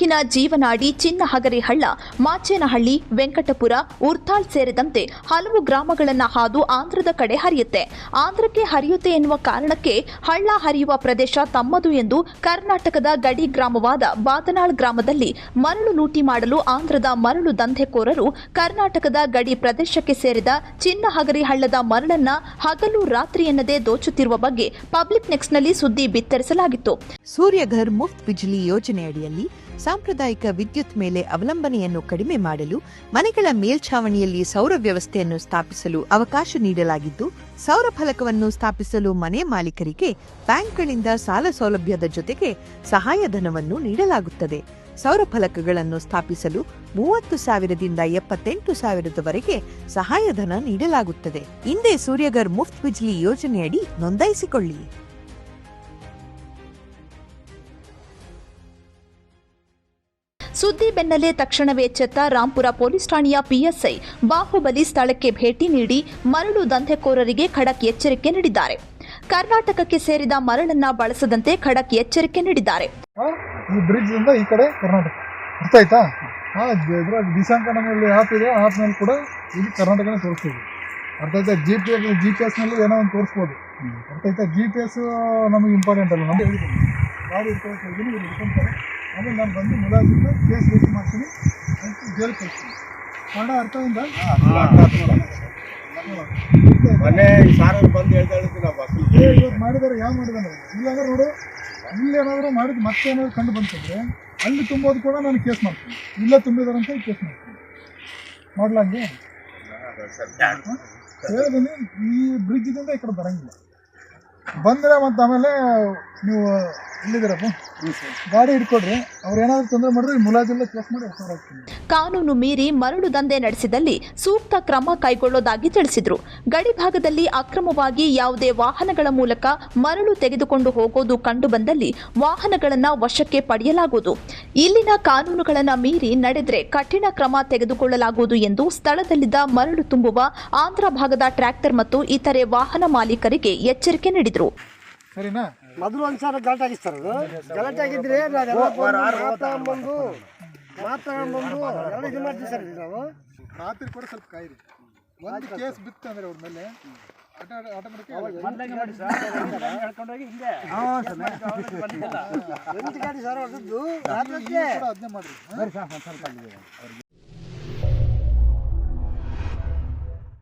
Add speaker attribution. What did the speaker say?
Speaker 1: ತಾಲೂಕಿನ ಜೀವನಾಡಿ, ಚಿನ್ನಹಗರಿ ಹಳ್ಳ, ಮಾಚೇನಹಳ್ಳಿ, ವೆಂಕಟಪುರ, ಉರ್ತಾಳ್ ಸೇರಿದಂತೆ ಹಲವು ಗ್ರಾಮಗಳನ್ನು ಹಾದು ಆಂಧ್ರದ ಕಡೆ ಹರಿಯುತ್ತೆ. ಆಂಧ್ರಕ್ಕೆ ಹರಿಯುತ್ತೆ ಎನ್ನುವ ಕಾರಣಕ್ಕೆ ಹಳ್ಳ ಹರಿಯುವ ಪ್ರದೇಶ ತಮ್ಮದು ಎಂದು ಕರ್ನಾಟಕದ ಗಡಿ ಗ್ರಾಮವಾದ ಬಾದನಾಳ್ ಗ್ರಾಮದಲ್ಲಿ ಮರಳು ಲೂಟಿ ಮಾಡಲು ಆಂಧ್ರದ ಮರಳು ದಂಧೆಕೋರರು ಕರ್ನಾಟಕದ ಗಡಿ ಪ್ರದೇಶಕ್ಕೆ ಸೇರಿದ ಚಿನ್ನಹಗರಿ ಹಳ್ಳದ ಮರಳನ್ನ ಹಗಲು ರಾತ್ರಿ ಎನ್ನದೇ ದೋಚುತ್ತಿರುವ ಬಗ್ಗೆ ಪಬ್ಲಿಕ್ ನೆಕ್ಸ್ಟ್ನಲ್ಲಿ ಸುದ್ದಿ ಬಿತ್ತರಿಸಲಾಗಿತ್ತು.
Speaker 2: ಸೂರ್ಯಘರ್ ಮುಫ್ತ್ ಬಿಜ್ಲಿ ಯೋಜನೆಯಡಿಯಲ್ಲಿ ಸಾಂಪ್ರದಾಯಿಕ ವಿದ್ಯುತ್ ಮೇಲೆ ಅವಲಂಬನೆಯನ್ನು ಕಡಿಮೆ ಮಾಡಲು ಮನೆಗಳ ಮೇಲ್ಛಾವಣಿಯಲ್ಲಿ ಸೌರ ವ್ಯವಸ್ಥೆಯನ್ನು ಸ್ಥಾಪಿಸಲು ಅವಕಾಶ ನೀಡಲಾಗಿದ್ದು, ಸೌರ ಫಲಕವನ್ನು ಸ್ಥಾಪಿಸಲು ಮನೆ ಮಾಲೀಕರಿಗೆ ಬ್ಯಾಂಕ್ಗಳಿಂದ ಸಾಲ ಸೌಲಭ್ಯದ ಜೊತೆಗೆ ಸಹಾಯಧನವನ್ನು ನೀಡಲಾಗುತ್ತದೆ. ಸೌರ ಫಲಕಗಳನ್ನು ಸ್ಥಾಪಿಸಲು 30,000ದಿಂದ 78,000ದವರೆಗೆ ಸಹಾಯಧನ ನೀಡಲಾಗುತ್ತದೆ. ಹಿಂದೆ ಸೂರ್ಯಘರ್ ಮುಫ್ತ್ ಬಿಜ್ಲಿ ಯೋಜನೆಯಡಿ ನೋಂದಾಯಿಸಿಕೊಳ್ಳಿ.
Speaker 1: ಸುದ್ದಿ ಬೆನ್ನಲ್ಲೇ ತಕ್ಷಣವೇ ಎಚ್ಚೆತ್ತ ರಾಂಪುರ ಪೊಲೀಸ್ ಠಾಣೆಯ ಪಿಎಸ್ಐ ಬಾಹುಬಲಿ ಸ್ಥಳಕ್ಕೆ ಭೇಟಿ ನೀಡಿ ಮರಳು ದಂಧೆಕೋರರಿಗೆ ಖಡಕ್ ಎಚ್ಚರಿಕೆ ನೀಡಿದ್ದಾರೆ. ಕರ್ನಾಟಕಕ್ಕೆ ಸೇರಿದ ಮರಳನ್ನ ಬಳಸದಂತೆ ಖಡಕ್ ಎಚ್ಚರಿಕೆ ನೀಡಿದ್ದಾರೆ.
Speaker 3: ಈ ಬ್ರಿಡ್ಜ್ ಇಂದ ಈ ಕಡೆ ಕರ್ನಾಟಕ ಅರ್ಥ ಆಯ್ತಾ? ದಿಶಾಂಕ ನಮ್ಮಲ್ಲಿ ಆ್ಯಪ್ ಇದೆ, ಆ್ಯಪ್ ನಲ್ಲಿ ಕೂಡ ಇದು ಕರ್ನಾಟಕನೇ ತೋರಿಸ್ತೀವಿ. ಅರ್ಥ ಆಯ್ತಾ? GPS ನಲ್ಲಿ ಏನೋ ಒಂದು ತೋರಿಸ್ಬೋದು. ಅರ್ಥ ಆಯ್ತಾ? GPS ನಮಗೆ ಇಂಪಾರ್ಟೆಂಟ್ ಅಲ್ಲ. ನಮಗೆ ಗಾಡಿ ಇಟ್ಕೊಂಡು ಇವ್ರು ಇಟ್ಕೊಂತಾರೆ. ಆಮೇಲೆ ನಾನು ಬಂದು ಮುಲಾಜಿಂದ ಕೇಸ್ ರಿಜಿಸ್ಟರ್ ಮಾಡ್ತೀನಿ ಅಂತ ಜೈಲು ಕಳಿಸ್ತೀನಿ. ಕನ್ನಡ ಅರ್ಥ ಇಂದ
Speaker 4: ಮನೆ ಸಾರ ಬಂದು ಹೇಳ್ತಾ
Speaker 3: ಇವತ್ತು ಮಾಡಿದಾರೆ, ಯಾವ ಮಾಡಿದಾನೆ ಇಲ್ಲಾಂದ್ರೆ ನೋಡು, ಇಲ್ಲಿ ಏನಾದರೂ ಮಾಡಿದ್ದು ಮತ್ತೆ ಏನಾದ್ರು ಕಂಡು ಬಂತಂದ್ರೆ ಅಲ್ಲಿ ತುಂಬೋದು ಕೂಡ ನಾನು ಕೇಸ್ ಮಾಡ್ತೀನಿ. ಇಲ್ಲೇ ತುಂಬಿದಾರೆ ಅಂತ ಕೇಸ್ ಮಾಡ್ತೀನಿ. ಮಾಡ್ಲಂಗೆ ಹೇಳಿದ್ದೀನಿ. ಈ ಬ್ರಿಡ್ಜಿಂದ ಈ ಕಡೆ ಬರಂಗಿಲ್ಲ. ಬಂದರೆ ಮತ್ತು ಆಮೇಲೆ ನೀವು ಇಲ್ಲಿದ್ದೀರಪ್ಪ, ಗಾಡಿ ಹಿಡ್ಕೊಡ್ರಿ. ಅವ್ರು ಏನಾದ್ರು ತೊಂದರೆ ಮಾಡಿದ್ರೆ ಮುಲಾಜಿಲ್ಲ ಕೇಸ್ ಮಾಡಿ ಹೋಗ್ತೀನಿ.
Speaker 1: ಕಾನೂನು ಮೀರಿ ಮರಳು ದಂಧೆ ನಡೆಸಿದಲ್ಲಿ ಸೂಕ್ತ ಕ್ರಮ ಕೈಗೊಳ್ಳೋದಾಗಿ ತಿಳಿಸಿದ್ರು. ಗಡಿ ಭಾಗದಲ್ಲಿ ಅಕ್ರಮವಾಗಿ ಯಾವುದೇ ವಾಹನಗಳ ಮೂಲಕ ಮರಳು ತೆಗೆದುಕೊಂಡು ಹೋಗೋದು ಕಂಡು ಬಂದಲ್ಲಿ ವಾಹನಗಳನ್ನು ವಶಕ್ಕೆ ಪಡೆಯಲಾಗುವುದು. ಇಲ್ಲಿನ ಕಾನೂನುಗಳನ್ನು ಮೀರಿ ನಡೆದರೆ ಕಠಿಣ ಕ್ರಮ ತೆಗೆದುಕೊಳ್ಳಲಾಗುವುದು ಎಂದು ಸ್ಥಳದಲ್ಲಿದ್ದ ಮರಳು ತುಂಬುವ ಆಂಧ್ರ ಭಾಗದ ಟ್ರ್ಯಾಕ್ಟರ್ ಮತ್ತು ಇತರೆ ವಾಹನ ಮಾಲೀಕರಿಗೆ ಎಚ್ಚರಿಕೆ ನೀಡಿದರು.
Speaker 3: ಸರಿನಾ?
Speaker 4: ಮೊದಲು ಒಂದ್ಸಾರ ಗಲಾಟೆ ಆಗಿಸ್ತಾರ. ಗಲಾಟೆ ಆಗಿದ್ರೆ ಮಾತಾಡ್ಬಂದು ಎಲ್ಲ ಇದು ಮಾಡ್ತೀವಿ ಸರ್. ನಾವು
Speaker 3: ರಾತ್ರಿ ಕೂಡ ಸ್ವಲ್ಪ ಕಾಯಿರಿ. ಒಂದು ಕೇಸ್ ಬಿತ್ತು ಅಂದ್ರೆ ಅವ್ರ ಮೇಲೆ
Speaker 4: ಗಾಡಿ ಸರ್ ಹೊಡೆದ್ದು
Speaker 3: ಅದನ್ನೇ ಮಾಡ್ರಿ.